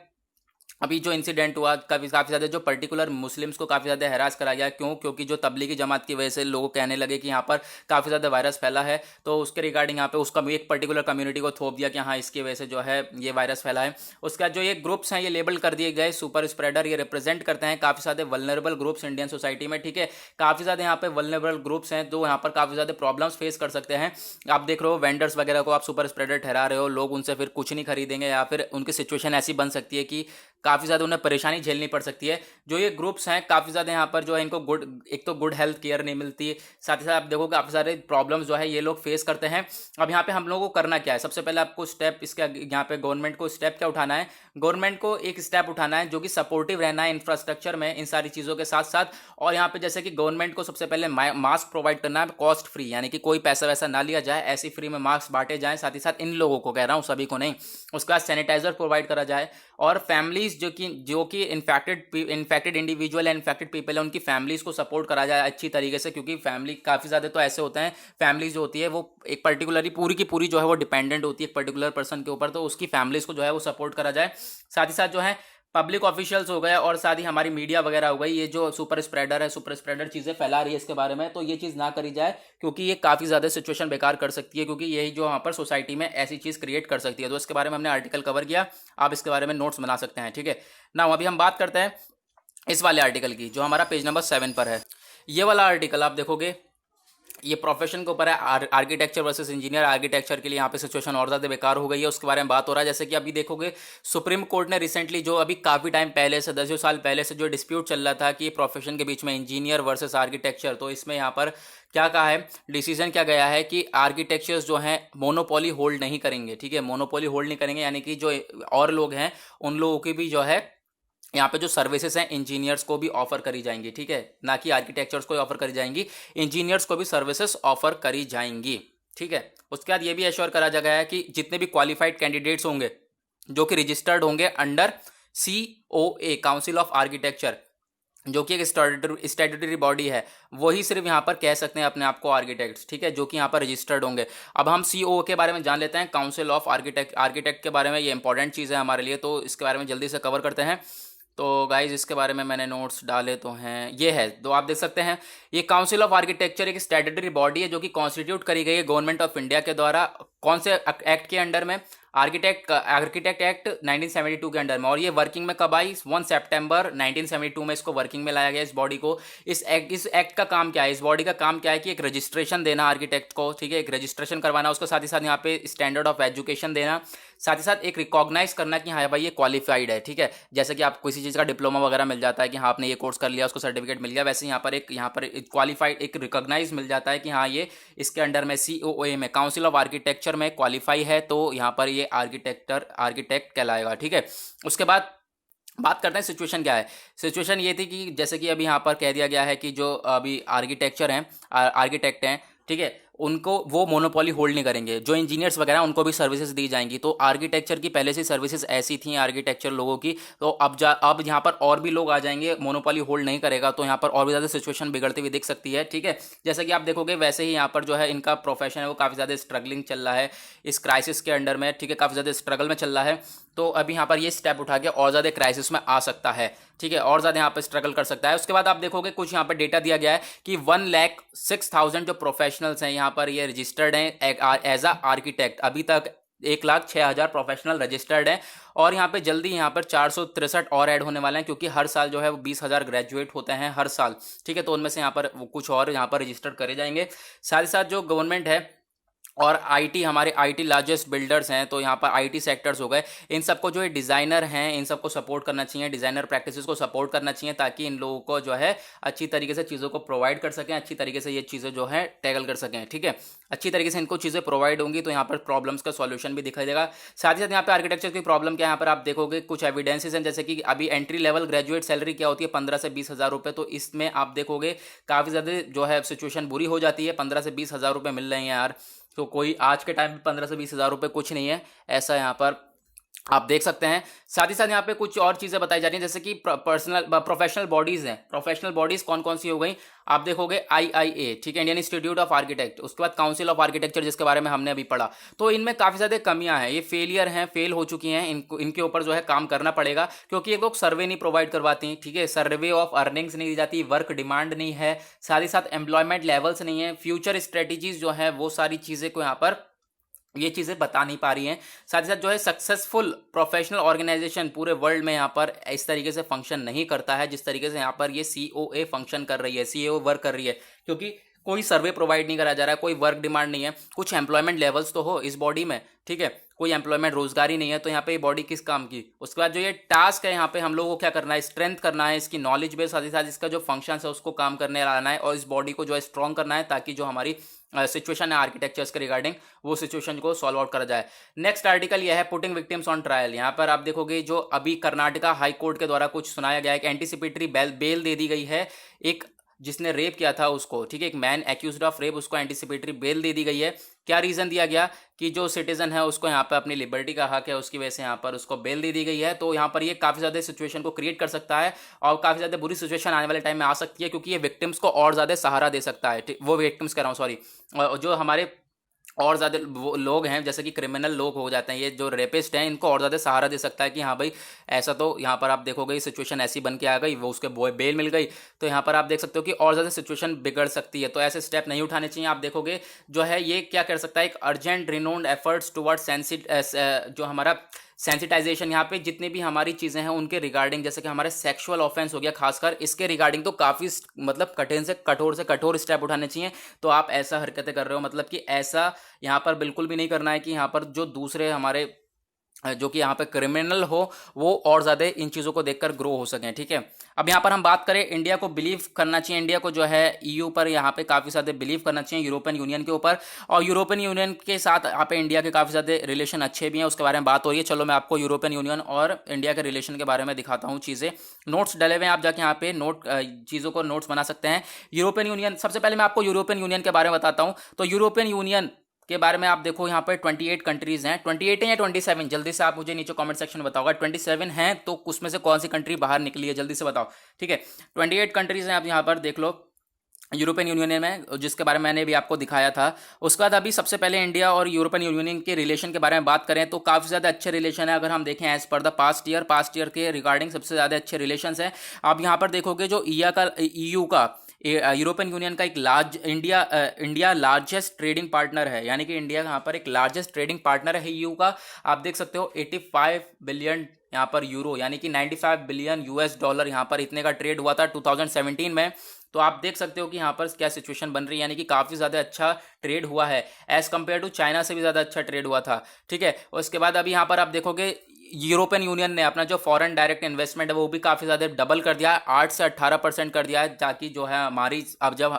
अभी जो इंसिडेंट हुआ काफ़ी ज़्यादा जो पर्टिकुलर मुस्लिम्स को काफ़ी ज़्यादा हैरास करा गया, क्यों, क्योंकि जो तबलीगी जमात की वजह से लोग कहने लगे कि यहाँ पर काफ़ी ज़्यादा वायरस फैला है, तो उसके रिगार्डिंग यहाँ पे उसका एक पर्टिकुलर कम्युनिटी को थोप दिया कि हाँ इसकी वजह से जो है ये वायरस फैला है। उसके बाद जो ये ग्रुप्स हैं ये लेबल कर दिए गए सुपर स्प्रेडर, ये रिप्रेजेंट करते हैं काफ़ी ज़्यादा वल्नरेबल ग्रुप्स इंडियन सोसाइटी में, ठीक है। काफ़ी ज़्यादा यहाँ पे वल्नरेबल ग्रुप्स हैं तो यहाँ पर काफ़ी ज़्यादा प्रॉब्लम्स फेस कर सकते हैं। आप देख रहे हो वेंडर्स वगैरह को आप सुपर स्प्रेडर ठहरा रहे हो, लोग उनसे फिर कुछ नहीं खरीदेंगे या फिर उनकी सिचुएशन ऐसी बन सकती है कि काफ़ी ज़्यादा उन्हें परेशानी झेलनी पड़ सकती है। जो ये ग्रुप्स हैं काफ़ी ज़्यादा यहाँ पर जो है इनको एक तो गुड हेल्थ केयर नहीं मिलती, साथ ही साथ आप देखो काफ़ी सारे प्रॉब्लम्स जो है ये लोग फेस करते हैं। अब यहाँ पे हम लोगों को करना क्या है, सबसे पहले आपको स्टेप इसके यहाँ पे गवर्नमेंट को स्टेप क्या उठाना है, गवर्नमेंट को एक स्टेप उठाना है जो कि सपोर्टिव रहना है इंफ्रास्ट्रक्चर में इन सारी चीज़ों के साथ साथ। और यहाँ पे जैसे कि गवर्नमेंट को सबसे पहले मास्क प्रोवाइड करना है कॉस्ट फ्री, यानी कि कोई पैसा वैसा ना लिया जाए, ऐसी फ्री में मास्क बांटे जाएँ, साथ ही साथ इन लोगों को कह रहा हूँ सभी को नहीं। उसके बाद सैनिटाइजर प्रोवाइड करा जाए और फैमिलीज जो कि infected individual and infected people है उनकी फैमिलीज को सपोर्ट करा जाए अच्छी तरीके से, क्योंकि फैमिली काफ़ी ज़्यादा तो ऐसे होते हैं, फैमिलीज जो होती है वो एक पर्टिकुलरली पूरी की पूरी जो है वो डिपेंडेंट होती है एक पर्टिकुलर पर्सन के ऊपर, तो उसकी फैमिलीज को जो है वो सपोर्ट करा जाए। साथ ही साथ जो है पब्लिक ऑफिशियल्स हो गए और साथ ही हमारी मीडिया वगैरह हो गई, ये जो सुपर स्प्रेडर है, सुपर स्प्रेडर चीज़ें फैला रही है इसके बारे में, तो ये चीज़ ना करी जाए क्योंकि ये काफ़ी ज़्यादा सिचुएशन बेकार कर सकती है, क्योंकि यही जो यहाँ पर सोसाइटी में ऐसी चीज़ क्रिएट कर सकती है। तो इसके बारे में हमने आर्टिकल कवर किया, आप इसके बारे में नोट्स बना सकते हैं, ठीक है ना। अभी हम बात करते हैं इस वाले आर्टिकल की जो हमारा पेज नंबर 7 पर है। ये वाला आर्टिकल आप देखोगे ये प्रोफेशन के ऊपर है, आर्किटेक्चर वर्सेस इंजीनियर। आर्किटेक्चर के लिए यहाँ पे सिचुएशन और ज़्यादा बेकार हो गई है, उसके बारे में बात हो रहा है। जैसे कि अभी देखोगे सुप्रीम कोर्ट ने रिसेंटली जो अभी काफ़ी टाइम पहले से 10 साल पहले से जो डिस्प्यूट चल रहा था कि प्रोफेशन के बीच में इंजीनियर वर्सेस आर्किटेक्चर, तो इसमें यहाँ पर क्या कहा है, डिसीजन क्या गया है कि आर्किटेक्चर्स जो हैं मोनोपोली होल्ड नहीं करेंगे, ठीक है, मोनोपोली होल्ड नहीं करेंगे, यानी कि जो और लोग हैं उन लोगों की भी जो है यहाँ पे जो सर्विसेज हैं इंजीनियर्स को भी ऑफर करी जाएंगी, ठीक है, ना कि आर्किटेक्चर्स को ऑफर करी जाएंगी, इंजीनियर्स को भी सर्विसेज ऑफर करी जाएंगी, ठीक है। उसके बाद ये भी एश्योर करा जा गया है कि जितने भी क्वालिफाइड कैंडिडेट्स होंगे जो कि रजिस्टर्ड होंगे under COA council of architecture, जो कि एक स्टैट्यूटरी बॉडी है, वही सिर्फ यहाँ पर कह सकते हैं अपने आप को आर्किटेक्ट्स, ठीक है, जो कि यहाँ पर रजिस्टर्ड होंगे। अब हम COA के बारे में जान लेते हैं, काउंसिल ऑफ आर्किटेक्ट के बारे में, ये इंपॉर्टेंट चीज़ है हमारे लिए, तो इसके बारे में जल्दी से कवर करते हैं। तो गाइज इसके बारे में मैंने नोट्स डाले तो हैं, ये है तो आप देख सकते हैं। ये काउंसिल ऑफ आर्किटेक्चर एक स्टैट्यूटरी बॉडी है जो कि कॉन्स्टिट्यूट करी गई है गवर्नमेंट ऑफ इंडिया के द्वारा। कौन से एक्ट के अंडर में? आर्किटेक्ट एक्ट 1972 के अंडर में। और ये वर्किंग में कब आई? 1 सितंबर 1972 में इसको वर्किंग में लाया गया इस बॉडी को। इस एक्ट का काम क्या है? इस बॉडी का काम क्या है कि एक रजिस्ट्रेशन देना आर्किटेक्ट को, ठीक है, एक रजिस्ट्रेशन करवाना, उसको साथ ही साथ यहाँ पे स्टैंडर्ड ऑफ एजुकेशन देना, साथ ही साथ एक रिकॉग्नाइज करना कि हाँ भाई ये क्वालिफाइड है, ठीक है। जैसे कि आप किसी चीज़ का डिप्लोमा वगैरह मिल जाता है कि हाँ आपने ये कोर्स कर लिया, उसको सर्टिफिकेट मिल गया, वैसे यहाँ पर क्वालिफाइड एक रिकॉग्नाइज मिल जाता है कि हाँ ये इसके अंडर में COA में, काउंसिल ऑफ आर्किटेक्चर में क्वालिफाई है, तो यहाँ पर ये आर्किटेक्ट कहलाएगा, ठीक है। उसके बाद बात करते हैं सिचुएशन क्या है। सिचुएशन ये थी कि जैसे कि अभी यहाँ पर कह दिया गया है कि जो अभी आर्किटेक्ट हैं, ठीक है, उनको वो मोनोपोली होल्ड नहीं करेंगे, जो इंजीनियर्स वगैरह उनको भी सर्विसेज दी जाएंगी। तो आर्किटेक्चर की पहले से सर्विसेज ऐसी थी आर्किटेक्चर लोगों की, तो अब यहाँ पर और भी लोग आ जाएंगे, मोनोपोली होल्ड नहीं करेगा, तो यहाँ पर और भी ज़्यादा सिचुएशन बिगड़ती हुई दिख सकती है, ठीक है। जैसा कि आप देखोगे वैसे ही यहाँ पर जो है इनका प्रोफेशन है वो काफ़ी ज़्यादा स्ट्रगलिंग चल रहा है इस क्राइसिस के अंडर में, ठीक है, काफ़ी ज़्यादा स्ट्रगल में चल रहा है। तो अभी यहाँ पर ये स्टेप उठा के और ज़्यादा क्राइसिस में आ सकता है, ठीक है, और ज़्यादा यहाँ पर स्ट्रगल कर सकता है। उसके बाद आप देखोगे कुछ यहाँ पर डेटा दिया गया है कि 1,06,000 जो प्रोफेशनल्स हैं यहाँ पर ये रजिस्टर्ड हैं एज अ आर्किटेक्ट। अभी तक 1,06,000 प्रोफेशनल रजिस्टर्ड हैं और यहाँ पे जल्दी यहाँ पर 463 और ऐड होने वाले हैं, क्योंकि हर साल जो है वो 20,000 ग्रेजुएट होते हैं हर साल, ठीक है। तो उनमें से यहाँ पर कुछ और यहाँ पर रजिस्टर करे जाएंगे। साथ ही साथ जो गवर्नमेंट है और हमारे आईटी लार्जेस्ट बिल्डर्स हैं, तो यहाँ पर आईटी सेक्टर्स हो गए, इन सबको जो है डिज़ाइनर हैं इन सबको सपोर्ट करना चाहिए, डिज़ाइनर प्रैक्टिसेस को सपोर्ट करना चाहिए, ताकि इन लोगों को जो है अच्छी तरीके से चीज़ों को प्रोवाइड कर सकें, अच्छी तरीके से ये चीज़ें जो है टैकल कर सकें, ठीक है। अच्छी तरीके से इनको चीज़ें प्रोवाइड होंगी तो यहाँ पर प्रॉब्लम्स का सॉल्यूशन भी दिखाई देगा। साथ ही साथ यहाँ पर आर्किटेक्चर की प्रॉब्लम क्या है, यहाँ पर आप देखोगे कुछ एविडेंसेस हैं, जैसे कि अभी एंट्री लेवल ग्रेजुएट सैलरी क्या होती है 15 से 20,000 रुपये, तो इसमें आप देखोगे काफ़ी ज़्यादा जो है सिचुएशन बुरी हो जाती है। 15 से 20,000 रुपये मिल रहे हैं यार, तो कोई आज के टाइम में 15 से 20,000 रुपये कुछ नहीं है, ऐसा यहाँ पर आप देख सकते हैं। साथ ही साथ यहाँ पे कुछ और चीज़ें बताई जा रही हैं, जैसे कि प्रोफेशनल बॉडीज़ हैं। प्रोफेशनल बॉडीज़ कौन कौन सी हो गई? आप देखोगे IIA, ठीक है, इंडियन इंस्टीट्यूट ऑफ आर्किटेक्ट, उसके बाद काउंसिल ऑफ आर्किटेक्चर जिसके बारे में हमने अभी पढ़ा। तो इनमें काफ़ी ज़्यादा कमियां हैं, ये फेल हो चुकी हैं, इनके ऊपर जो है काम करना पड़ेगा, क्योंकि ये लोग सर्वे नहीं प्रोवाइड करवाती, ठीक है, सर्वे ऑफ अर्निंग्स नहीं दी जाती, वर्क डिमांड नहीं है, साथ ही साथ एम्प्लॉयमेंट लेवल्स नहीं है, फ्यूचर स्ट्रेटेजीज जो है वो सारी चीज़ें को यहाँ पर ये चीज़ें बता नहीं पा रही हैं। साथ ही साथ जो है सक्सेसफुल प्रोफेशनल ऑर्गेनाइजेशन पूरे वर्ल्ड में यहाँ पर इस तरीके से फंक्शन नहीं करता है जिस तरीके से यहाँ पर ये COA फंक्शन कर रही है, COA वर्क कर रही है, क्योंकि कोई सर्वे प्रोवाइड नहीं करा जा रहा है, कोई वर्क डिमांड नहीं है, कुछ एम्प्लॉयमेंट लेवल्स तो हो इस बॉडी में, ठीक है, कोई एम्प्लॉयमेंट रोजगार ही नहीं है, तो यहाँ पे ये बॉडी किस काम की। उसके बाद जो ये टास्क है यहाँ पे हम लोगों को क्या करना है, स्ट्रेंथ करना है, इसकी नॉलेज बेस, साथ ही साथ इसका जो फंक्शन है उसको काम करने लाना है और इस बॉडी को जो है स्ट्रॉन्ग करना है, ताकि जो हमारी सिचुएशन है आर्किटेक्चर्स के रिगार्डिंग वो सिचुएशन को सॉल्व आउट करा जाए। नेक्स्ट आर्टिकल यह है पुटिंग विक्टिम्स ऑन ट्रायल। यहाँ पर आप देखोगे जो अभी कर्नाटका हाई कोर्ट के द्वारा कुछ सुनाया गया है कि एंटीसिपेटरी बेल दे दी गई है, एक जिसने रेप किया था उसको, ठीक है, एक मैन एक्यूज्ड ऑफ रेप, उसको एंटीसिपेटरी बेल दे दी गई है। क्या रीज़न दिया गया कि जो सिटीजन है उसको यहाँ पर अपनी लिबर्टी का हक है, उसकी वजह से यहाँ पर उसको बेल दे दी गई है। तो यहाँ पर ये काफ़ी ज़्यादा सिचुएशन को क्रिएट कर सकता है और काफ़ी ज़्यादा बुरी सिचुएशन आने वाले टाइम में आ सकती है, क्योंकि ये विक्टिम्स को और ज़्यादा सहारा दे सकता है। वो विक्टिम्स कह रहा हूँ, सॉरी, जो हमारे और ज़्यादा वो लोग हैं जैसे कि क्रिमिनल लोग हो जाते हैं, ये जो रेपिस्ट हैं, इनको और ज़्यादा सहारा दे सकता है कि हाँ भाई ऐसा, तो यहाँ पर आप देखोगे सिचुएशन ऐसी बन के आ गई, वो उसके बेल मिल गई, तो यहाँ पर आप देख सकते हो कि और ज़्यादा सिचुएशन बिगड़ सकती है। तो ऐसे स्टेप नहीं उठाने चाहिए। आप देखोगे जो है ये क्या कर सकता है, एक अर्जेंट रिनोन्ड एफर्ट्स टुवर्ड्स जो हमारा सेंसिटाइजेशन, यहाँ पे जितनी भी हमारी चीज़ें हैं उनके रिगार्डिंग, जैसे कि हमारे सेक्सुअल ऑफेंस हो गया खासकर, इसके रिगार्डिंग तो काफ़ी मतलब कठिन से कठोर स्टेप उठाने चाहिए। तो आप ऐसा हरकतें कर रहे हो, मतलब कि ऐसा यहाँ पर बिल्कुल भी नहीं करना है कि यहाँ पर जो दूसरे हमारे जो कि यहाँ पे क्रिमिनल हो वो और ज़्यादा इन चीज़ों को देखकर ग्रो हो सकें, ठीक है। अब यहाँ पर हम बात करें, इंडिया को बिलीव करना चाहिए, इंडिया को जो है EU पर यहाँ पे काफ़ी ज़्यादा बिलीव करना चाहिए, यूरोपियन यूनियन के ऊपर, और यूरोपियन यूनियन के साथ यहाँ पे इंडिया के काफ़ी ज़्यादा रिलेशन अच्छे भी हैं, उसके बारे में बात हो रही है। चलो मैं आपको यूरोपियन यूनियन और इंडिया के रिलेशन के बारे में दिखाता हूँ चीज़ें, नोट्स डले हुए हैं, आप जाके यहाँ पे चीज़ों को नोट्स बना सकते हैं। यूरोपियन यूनियन, सबसे पहले मैं आपको यूरोपियन यूनियन के बारे में बताता हूँ। तो यूरोपियन यूनियन के बारे में आप देखो यहाँ पर 28 कंट्रीज हैं, 28 हैं या 27, जल्दी से आप मुझे नीचे कमेंट सेक्शन में बताओगा। 27 हैं तो उसमें से कौन सी कंट्री बाहर निकली है, जल्दी से बताओ, ठीक है। 28 कंट्रीज हैं, आप यहाँ पर देख लो। यूरोपियन यूनियन में, जिसके बारे में मैंने भी आपको दिखाया था। उसके बाद अभी सबसे पहले इंडिया और यूरोपियन यूनियन के रिलेशन के बारे में बात करें तो काफ़ी ज़्यादा अच्छे रिलेशन है। अगर हम देखें as per the past year के रिगार्डिंग सबसे ज़्यादा अच्छे रिलेशंस हैं। आप यहाँ पर देखोगे जो ईयू का यूरोपियन यूनियन का एक इंडिया लार्जेस्ट ट्रेडिंग पार्टनर है, यानी कि इंडिया यहाँ पर एक लार्जेस्ट ट्रेडिंग पार्टनर है ईयू का। आप देख सकते हो 85 बिलियन यहाँ पर यूरो, यानी कि 95 बिलियन यूएस डॉलर यहाँ पर इतने का ट्रेड हुआ था 2017 में। तो आप देख सकते हो कि यहाँ पर क्या सिचुएशन बन रही है, यानी कि काफ़ी ज़्यादा अच्छा ट्रेड हुआ है एज़ कम्पेयर टू चाइना से भी ज़्यादा अच्छा ट्रेड हुआ था। ठीक है, उसके बाद अभी यहाँ पर आप देखोगे यूरोपियन यूनियन ने अपना जो फॉरेन डायरेक्ट इन्वेस्टमेंट है वो भी काफ़ी ज़्यादा डबल कर दिया है, 8 से 18% कर दिया है, ताकि जो है हमारी अब जब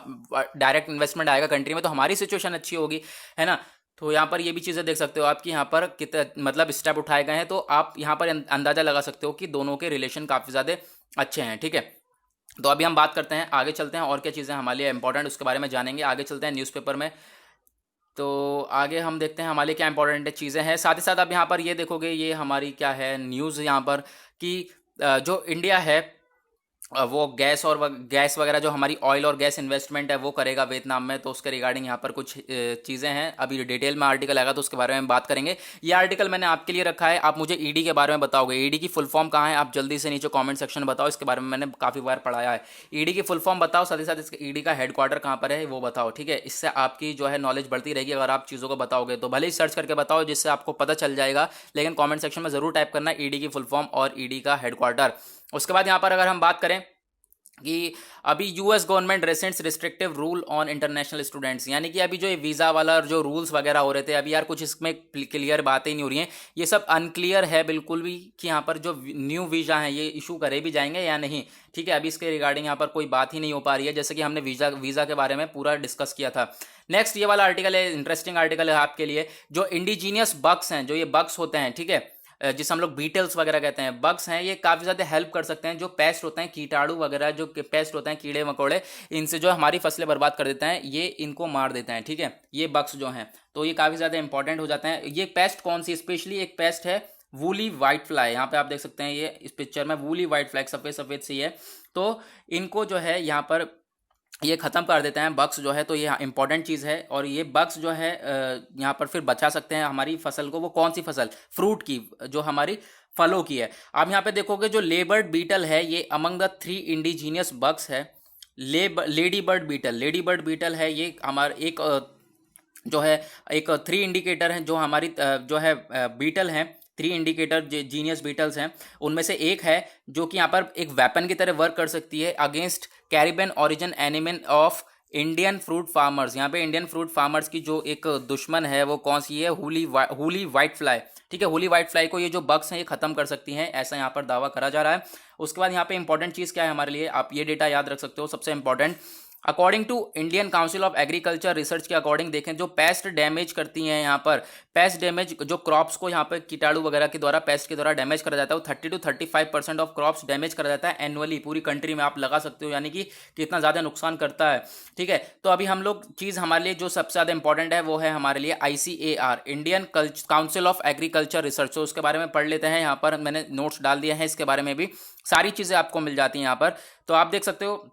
डायरेक्ट इन्वेस्टमेंट आएगा कंट्री में तो हमारी सिचुएशन अच्छी होगी, है ना। तो यहाँ पर ये भी चीज़ें देख सकते हो आप कि यहाँ पर कितने मतलब स्टेप उठाए गए हैं, तो आप यहाँ पर अंदाज़ा लगा सकते हो कि दोनों के रिलेशन काफ़ी ज़्यादा अच्छे हैं। ठीक है, तो अभी हम बात करते हैं, आगे चलते हैं और क्या चीज़ें हमारे लिए इंपॉर्टेंट उसके बारे में जानेंगे। आगे चलते हैं न्यूज़पेपर में, तो आगे हम देखते हैं हमारे लिए क्या इंपॉर्टेंट चीज़ें हैं। साथ ही साथ आप यहाँ पर ये देखोगे, ये हमारी क्या है न्यूज़ यहाँ पर कि जो इंडिया है वो गैस वगैरह जो हमारी ऑयल और गैस इन्वेस्टमेंट है वो करेगा वियतनाम में, तो उसके रिगार्डिंग यहाँ पर कुछ चीज़ें हैं। अभी डिटेल में आर्टिकल आएगा तो उसके बारे में बात करेंगे। ये आर्टिकल मैंने आपके लिए रखा है, आप मुझे ईडी के बारे में बताओगे, ईडी की फुल फॉर्म कहाँ है, आप जल्दी से नीचे कॉमेंट सेक्शन में बताओ, इसके बारे में मैंने काफ़ी बार पढ़ाया है। ईडी की फुल फॉर्म बताओ, साथ ही साथ इसके ईडी का हेडक्वार्टर कहाँ पर है वो बताओ। ठीक है, इससे आपकी जो है नॉलेज बढ़ती रहेगी अगर आप चीज़ों को बताओगे, तो भले ही सर्च करके बताओ जिससे आपको पता चल जाएगा, लेकिन कॉमेंट सेक्शन में ज़रूर टाइप करना ईडी की फुल फॉर्म और ईडी का हेडक्वार्टर। उसके बाद यहाँ पर अगर हम बात करें कि अभी US government recents restrictive rule on international students, यानी कि अभी जो ये वीज़ा वाला जो रूल्स वगैरह हो रहे थे, अभी यार कुछ इसमें क्लियर बातें नहीं हो रही हैं, ये सब अनक्लियर है बिल्कुल भी कि यहाँ पर जो न्यू वीज़ा हैं ये इशू करे भी जाएंगे या नहीं। ठीक है, अभी इसके रिगार्डिंग यहाँ पर कोई बात ही नहीं हो पा रही है, जैसे कि हमने वीज़ा के बारे में पूरा डिस्कस किया था। नेक्स्ट ये वाला आर्टिकल है, इंटरेस्टिंग आर्टिकल है आपके लिए। जो इंडिजीनियस बग्स हैं, जो ये बग्स होते हैं, ठीक है, जिसे हम लोग बीटल्स वगैरह कहते हैं, बग्स हैं, ये काफ़ी ज़्यादा हेल्प कर सकते हैं। जो पेस्ट होते हैं, कीटाणु वगैरह जो पेस्ट होते हैं, कीड़े मकोड़े, इनसे जो हमारी फसलें बर्बाद कर देते हैं, ये इनको मार देते हैं। ठीक है, ये बग्स जो हैं तो ये काफ़ी ज़्यादा इंपॉर्टेंट हो जाते हैं। ये पेस्ट कौन सी, स्पेशली एक पेस्ट है वूली वाइट फ्लाई, यहाँ पे आप देख सकते हैं ये इस पिक्चर में वूली वाइट फ्लाई सफ़ेद सफ़ेद सी है, तो इनको जो है यहाँ पर ये ख़त्म कर देते हैं बग्स जो है, तो ये इंपॉर्टेंट चीज़ है। और ये बग्स जो है यहाँ पर फिर बचा सकते हैं हमारी फसल को। वो कौन सी फसल, फ्रूट की, जो हमारी फलों की है। आप यहाँ पे देखोगे जो लेबर्ड बीटल है ये अमंग द 3 इंडिजीनियस बग्स है। लेडी बर्ड बीटल है, ये हमारा एक जो है एक 3 इंडिकेटर है जो हमारी जो है बीटल हैं, 3 इंडिकेटर जीनियस बीटल्स हैं, उनमें से एक है जो कि यहाँ पर एक वेपन की तरह वर्क कर सकती है against Caribbean origin animal of Indian fruit farmers. यहाँ पे इंडियन फ्रूट फार्मर्स की जो एक दुश्मन है वो कौन सी है, हुली वाइट फ्लाई। ठीक है, हुली वाइट फ्लाई को ये जो बग्स हैं ये खत्म कर सकती हैं, ऐसा यहाँ पर दावा करा जा रहा है। उसके बाद यहाँ पे इंपॉर्टेंट चीज़ क्या है हमारे लिए, आप ये डेटा याद रख सकते हो, सबसे important according to Indian Council of Agriculture Research के अकॉर्डिंग देखें, जो पेस्ट डैमेज करती हैं यहाँ पर, पेस्ट डैमेज जो क्रॉप्स को यहाँ पर कीटाणु वगैरह के द्वारा पेस्ट के द्वारा डैमेज करा जाता है, वो 30 to 35% ऑफ क्रॉप्स डैमेज करा जाता है एनुअली पूरी कंट्री में। आप लगा सकते हो यानी कि कितना ज़्यादा नुकसान करता है। ठीक है, तो अभी हम लोग चीज़ हमारे लिए जो सबसे ज़्यादा इंपॉर्टेंट है वो है हमारे लिए ICAR, Indian Council of Agriculture research. तो उसके बारे में पढ़ लेते हैं, यहाँ पर मैंने नोट्स डाल दिया है, इसके बारे में भी सारी चीज़ें आपको मिल जाती हैं यहाँ पर। तो आप देख सकते हो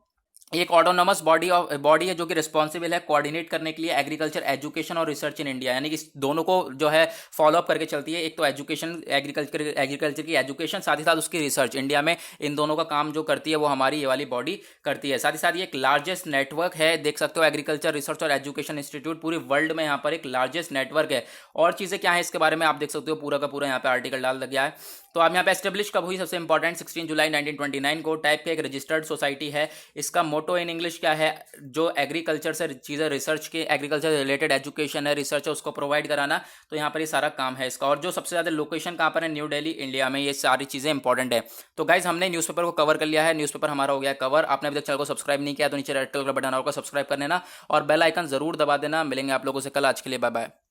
एक ऑटोनोमस बॉडी है जो कि रिस्पॉन्सिबल है कोऑर्डिनेट करने के लिए एग्रीकल्चर एजुकेशन और रिसर्च इन इंडिया, यानी कि दोनों को जो है फॉलो अप करके चलती है। एक तो एजुकेशन, एग्रीकल्चर की एजुकेशन, साथ ही साथ उसकी रिसर्च, इंडिया में इन दोनों का काम जो करती है वो हमारी ये वाली बॉडी करती है। साथ ही साथ ये एक लार्जेस्ट नेटवर्क है, देख सकते हो एग्रीकल्चर रिसर्च और एजुकेशन इंस्टीट्यूट पूरी वर्ल्ड में यहाँ पर एक लार्जेस्ट नेटवर्क है। और चीज़ें क्या है इसके बारे में आप देख सकते हो, पूरा का पूरा यहाँ पे आर्टिकल डाल गया है। तो आप यहाँ पे एस्टेब्लिश कब हुई, सबसे इंपॉर्टेंट 16 जुलाई 1929 को, टाइप के एक रजिस्टर्ड सोसाइटी है। इसका मोटो इन इंग्लिश क्या है, जो एग्रीकल्चर से चीज़ें रिसर्च के, एग्रीकल्चर से रिलेटेड एजुकेशन है, रिसर्च है, उसको प्रोवाइड कराना। तो यहाँ पर ये सारा काम है इसका। और जो सबसे ज़्यादा लोकेशन कहाँ पर है, न्यू दिल्ली, इंडिया में। ये सारी चीज़ें इंपॉर्टेंट है। तो गाइज हमने न्यूज़पेपर को कवर कर लिया है, न्यूज़पेपर हमारा हो गया कवर। आपने अभी तक चैनल को सब्सक्राइब नहीं किया तो नीचे रेड कलर का बटन होगा, सब्सक्राइब कर लेना और बेल आइकन जरूर दबा देना। मिलेंगे आप लोगों से कल, आज के लिए बाय बाय।